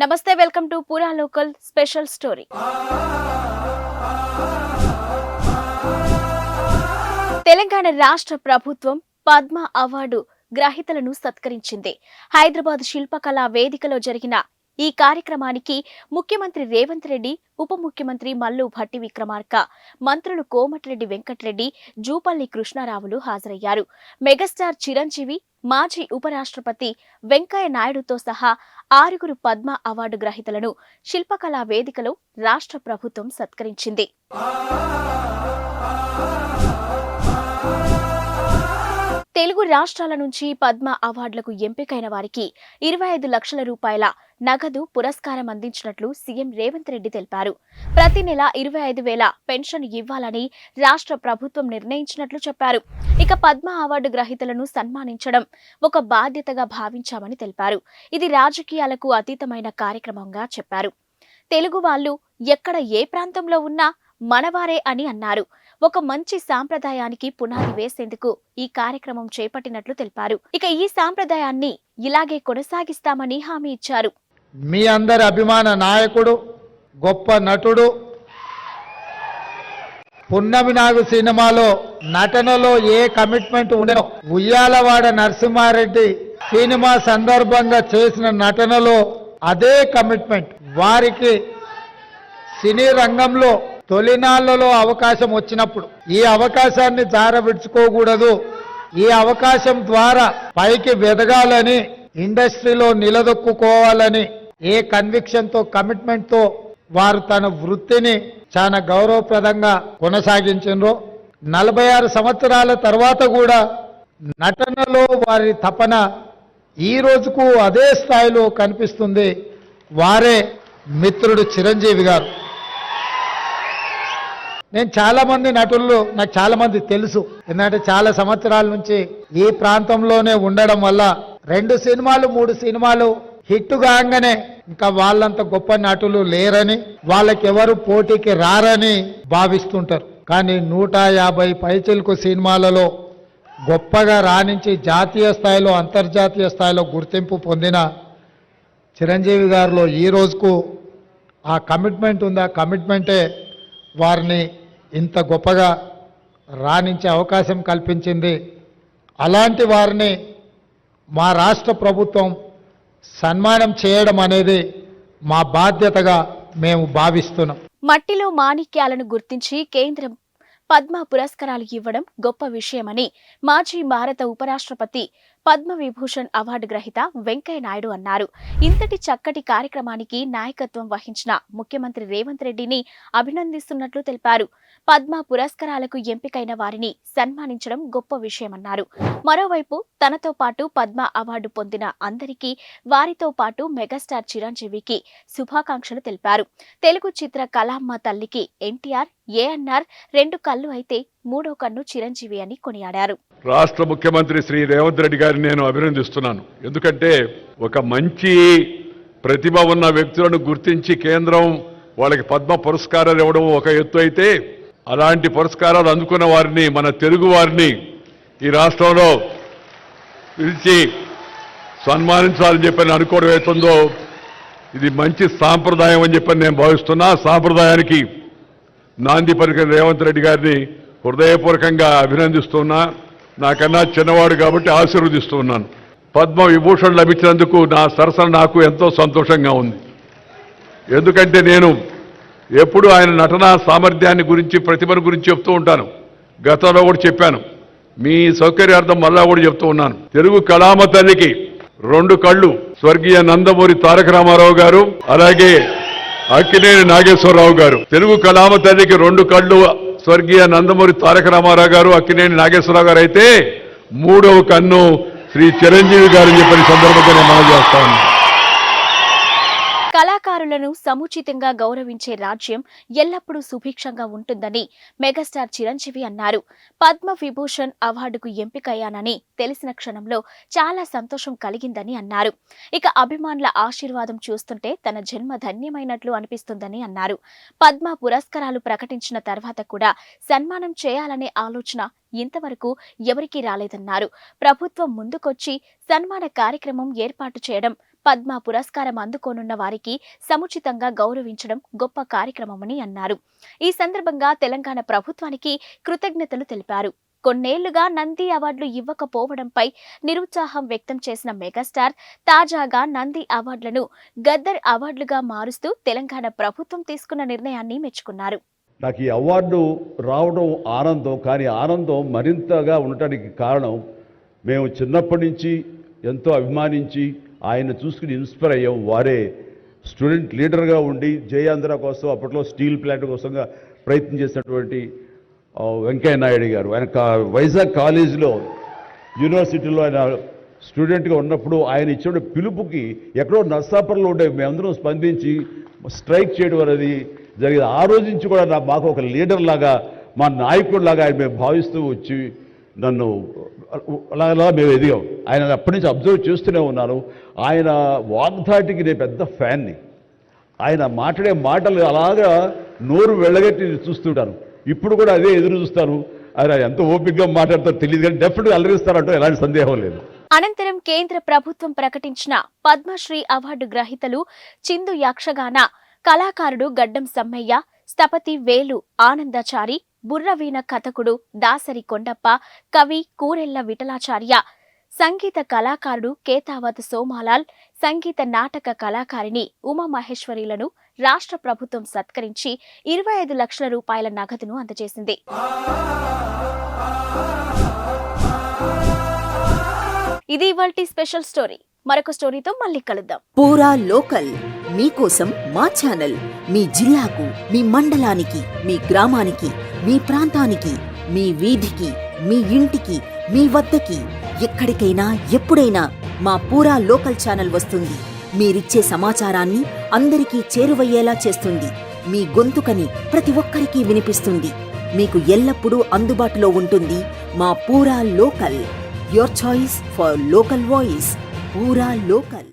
నమస్తే, welcome to పూరా local special story. Telangana రాష్ట్ర ప్రభుత్వం పద్మ అవార్డు గ్రహీతలను సత్కరించింది. హైదరాబాద్ శిల్పకళా వేదికలో జరిగిన ఈ కార్యక్రమానికి ముఖ్యమంత్రి రేవంత్ రెడ్డి, ఉప ముఖ్యమంత్రి మల్లు భట్టి విక్రమార్క, మంత్రులు కోమటిరెడ్డి వెంకటరెడ్డి, జూపల్లి కృష్ణారావులు హాజరయ్యారు. మెగాస్టార్ చిరంజీవి, మాజీ ఉపరాష్ట్రపతి వెంకయ్య నాయుడుతో సహా 6 పద్మ అవార్డు గ్రహీతలను శిల్పకళా వేదికలో రాష్ట్ర ప్రభుత్వం సత్కరించింది. తెలుగు రాష్ట్రాల నుంచి పద్మ అవార్డులకు ఎంపికైన వారికి 25 లక్షల రూపాయల నగదు పురస్కారం అందించినట్లు సీఎం రేవంత్ రెడ్డి తెలిపారు. ప్రతి నెల 25,000 పెన్షన్ ఇవ్వాలని రాష్ట్ర ప్రభుత్వం నిర్ణయించినట్లు చెప్పారు. ఇక పద్మ అవార్డు గ్రహీతలను సన్మానించడం ఒక బాధ్యతగా భావించామని తెలిపారు. ఇది రాజకీయాలకు అతీతమైన కార్యక్రమంగా చెప్పారు. తెలుగు వాళ్ళు ఎక్కడ ఏ ప్రాంతంలో ఉన్నా మనవారే అని అన్నారు. ఒక మంచి సాంప్రదాయానికి పునాది వేసేందుకు ఈ కార్యక్రమం చేపట్టినట్లు తెలిపారు. ఇక ఈ సాంప్రదాయాన్ని ఇలాగే కొనసాగిస్తామని హామీ ఇచ్చారు. మీ అందరి అభిమాన నాయకుడు, గొప్ప నటుడు, పున్నమి నాగు సినిమాలో నటనలో ఏ కమిట్మెంట్ ఉండదో, ఉయ్యాలవాడ నరసింహారెడ్డి సినిమా సందర్భంగా చేసిన నటనలో అదే కమిట్మెంట్. వారికి సినీ రంగంలో తొలినాళ్లలో అవకాశం వచ్చినప్పుడు ఈ అవకాశాన్ని జారవిడ్చుకోకూడదు, ఈ అవకాశం ద్వారా పైకి వెదగాలని, ఇండస్ట్రీలో నిలదొక్కుకోవాలని ఏ కన్విక్షన్తో, కమిట్మెంట్తో వారు తన వృత్తిని చాలా గౌరవప్రదంగా కొనసాగించారో, 46 సంవత్సరాల తర్వాత కూడా నటనలో వారి తపన ఈ రోజుకు అదే స్థాయిలో కనిపిస్తుంది. వారే మిత్రుడు చిరంజీవి గారు. నేను చాలా మంది నటులు, నాకు చాలా మంది తెలుసు. ఎందుకంటే చాలా సంవత్సరాల నుంచి ఈ ప్రాంతంలోనే ఉండడం వల్ల 2 సినిమాలు 3 సినిమాలు హిట్ కాగానే ఇంకా వాళ్ళంత గొప్ప నటులు లేరని, వాళ్ళకెవరు పోటీకి రారని భావిస్తుంటారు. కానీ 150 పైచిలకు సినిమాలలో గొప్పగా రాణించి జాతీయ స్థాయిలో, అంతర్జాతీయ స్థాయిలో గుర్తింపు పొందిన చిరంజీవి గారిలో ఈ రోజుకు ఆ కమిట్మెంట్ ఉంది. ఆ కమిట్మెంటే వారిని ఇంత గొప్పగా రాణించే అవకాశం కల్పించింది. అలాంటి వారిని మా రాష్ట్ర ప్రభుత్వం సన్మానం చేయడం అనేది మా బాధ్యతగా మేము భావిస్తున్నాం. మట్టిలో మాణిక్యాలను గుర్తించి కేంద్రం పద్మ పురస్కారాలు ఇవ్వడం గొప్ప విషయమని మాజీ భారత ఉపరాష్ట్రపతి, పద్మ విభూషణ్ అవార్డు గ్రహీత వెంకయ్య నాయుడు అన్నారు. ఇంతటి చక్కటి కార్యక్రమానికి నాయకత్వం వహించిన ముఖ్యమంత్రి రేవంత్ రెడ్డిని అభినందిస్తున్నట్లు తెలిపారు. పద్మ పురస్కారాలకు ఎంపికైన వారిని సన్మానించడం గొప్ప విషయమన్నారు. మరోవైపు తనతో పాటు పద్మ అవార్డు పొందిన అందరికీ, వారితో పాటు మెగాస్టార్ చిరంజీవికి శుభాకాంక్షలు తెలిపారు. తెలుగు చిత్ర కళామ్మ తల్లికి ఎన్టీఆర్, ఏఎన్ఆర్ 2 కళ్ళు అయితే 3వ కన్ను చిరంజీవి అని కొనియాడారు. రాష్ట్ర ముఖ్యమంత్రి శ్రీ రేవంత్ రెడ్డి గారిని నేను అభినందిస్తున్నాను. ఎందుకంటే ఒక మంచి ప్రతిభ ఉన్న వ్యక్తులను గుర్తించి కేంద్రం వాళ్ళకి పద్మ పురస్కారాలు ఇవ్వడం ఒక ఎత్తు అయితే, అలాంటి పురస్కారాలు అందుకున్న వారిని, మన తెలుగు వారిని ఈ రాష్ట్రంలో పిలిచి సన్మానించాలని చెప్పి అనుకోవడం అవుతుందో ఇది మంచి సాంప్రదాయం అని చెప్పని నేను భావిస్తున్నా. సాంప్రదాయానికి నాంది పలికిన రేవంత్ రెడ్డి గారిని హృదయపూర్వకంగా అభినందిస్తున్నా. నాకన్నా చిన్నవాడు కాబట్టి ఆశీర్వదిస్తూ ఉన్నాను. పద్మ విభూషణ్ లభించినందుకు నా సరసన నాకు ఎంతో సంతోషంగా ఉంది. ఎందుకంటే నేను ఎప్పుడు ఆయన నటనా సామర్థ్యాన్ని గురించి, ప్రతిభను గురించి చెప్తూ ఉంటాను. గతంలో కూడా చెప్పాను, మీ సౌకర్యార్థం మళ్ళా కూడా చెప్తూ ఉన్నాను. తెలుగు కళామ తల్లికి 2 కళ్ళు స్వర్గీయ నందమూరి తారక రామారావు గారు, అలాగే అక్కినేని నాగేశ్వరరావు గారు. తెలుగు కళామ తల్లికి 2 కళ్ళు స్వర్గీయ నందమూరి తారక రామారావు గారు, అక్కినేని నాగేశ్వరరావు గారు అయితే 3వ కన్ను శ్రీ చిరంజీవి గారు చెప్పిన సందర్భంగా నేను మనం చేస్తాను. కళాకారులను సముచితంగా గౌరవించే రాజ్యం ఎల్లప్పుడూ సుభిక్షంగా ఉంటుందని మెగాస్టార్ చిరంజీవి అన్నారు. పద్మ విభూషణ్ అవార్డుకు ఎంపికయ్యానని తెలిసిన క్షణంలో చాలా సంతోషం కలిగిందని అన్నారు. ఇక అభిమానుల ఆశీర్వాదం చూస్తుంటే తన జన్మ ధన్యమైనట్లు అనిపిస్తుందని అన్నారు. పద్మ పురస్కారాలు ప్రకటించిన తర్వాత కూడా సన్మానం చేయాలనే ఆలోచన ఇంతవరకు ఎవరికీ రాలేదన్నారు. ప్రభుత్వం ముందుకొచ్చి సన్మాన కార్యక్రమం ఏర్పాటు చేయడం పద్మ పురస్కారం అందుకోనున్న వారికి సముచితంగా గౌరవించడం గొప్ప కార్యక్రమమని అన్నారు. ఈ సందర్భంగా తెలంగాణ ప్రభుత్వానికి కృతజ్ఞతలు తెలిపారు. కొన్నేళ్లుగా నంది అవార్డులు ఇవ్వకపోవడంపై నిరుత్సాహం వ్యక్తం చేసిన మెగాస్టార్ తాజాగా నంది అవార్డులను గద్దర్ అవార్డులుగా మారుస్తూ తెలంగాణ ప్రభుత్వం తీసుకున్న నిర్ణయాన్ని మెచ్చుకున్నారు. నాకు ఈ అవార్డు రావడం ఆనందం, కానీ ఆనందం మరింతగా ఉండటానికి కారణం మేము చిన్నప్పటి నుంచి ఎంతో అభిమానించి ఆయన చూసుకుని ఇన్స్పైర్ అయ్యాం. వారే స్టూడెంట్ లీడర్గా ఉండి జయాంధ్ర కోసం అప్పట్లో స్టీల్ ప్లాంట్ కోసంగా ప్రయత్నం చేసినటువంటి వెంకయ్య నాయుడు గారు. ఆయన వైజాగ్ కాలేజీలో యూనివర్సిటీలో ఆయన స్టూడెంట్గా ఉన్నప్పుడు ఆయన ఇచ్చిన పిలుపుకి ఎక్కడో నర్సాపురంలో ఉండే మేమందరం స్పందించి స్ట్రైక్ చేయడం అనేది జరిగింది. ఆ రోజు నుంచి కూడా మాకు ఒక లీడర్ లాగా, మా నాయకుడిలాగా ఆయన మేము భావిస్తూ వచ్చి నన్ను అలా మేము ఎదిగాం. ఆయన అప్పటి నుంచి అబ్జర్వ్ చేస్తూనే ఉన్నాను. ఆయన వాగ్ధాటికి నేను పెద్ద ఫ్యాన్ని. ఆయన మాట్లాడే మాటలు అలాగా నోరు వెళ్ళగట్టి చూస్తుంటాను. ఇప్పుడు కూడా అదే ఎదురు చూస్తాను. ఆయన ఎంత ఓపికగా మాట్లాడతారో తెలియదు, కానీ డెఫినెట్గా అలరిస్తారంటూ ఎలాంటి సందేహం లేదు. అనంతరం కేంద్ర ప్రభుత్వం ప్రకటించిన పద్మశ్రీ అవార్డు గ్రహీతలు చిందు యక్షగాన కళాకారుడు గడ్డం సమ్మయ్య, స్థపతి వేలు ఆనందాచారి, బుర్రవీణ కథకుడు దాసరి కొండప్ప, కవి కూరెళ్ల విఠలాచార్య, సంగీత కళాకారుడు కేతావత్ సోమాలాల్, సంగీత నాటక కళాకారిణి ఉమామహేశ్వరిలను రాష్ట్ర ప్రభుత్వం సత్కరించి 25 లక్షల రూపాయల నగదును అందజేసింది. ఇది ఇవాల్టి స్పెషల్ స్టోరీ. మరొక స్టోరీతో మళ్ళీ కలుద్దాం. పూరా లోకల్ మీకోసం మా ఛానల్. మీ జిల్లాకు, మీ మండలానికి, మీ గ్రామానికి, మీ ప్రాంతానికి, మీ వీధికి, మీ ఇంటికి, మీ వద్దకి, ఎక్కడికైనా ఎప్పుడైనా మా పూరా లోకల్ ఛానల్ వస్తుంది. మీరిచ్చే సమాచారాన్ని అందరికీ చేరువయ్యేలా చేస్తుంది. మీ గొంతుకని ప్రతి ఒక్కరికి వినిపిస్తుంది. మీకు ఎల్లప్పుడూ అందుబాటులో ఉంటుంది మా పూరా local. Your choice for local voice. పూరా లోకల్.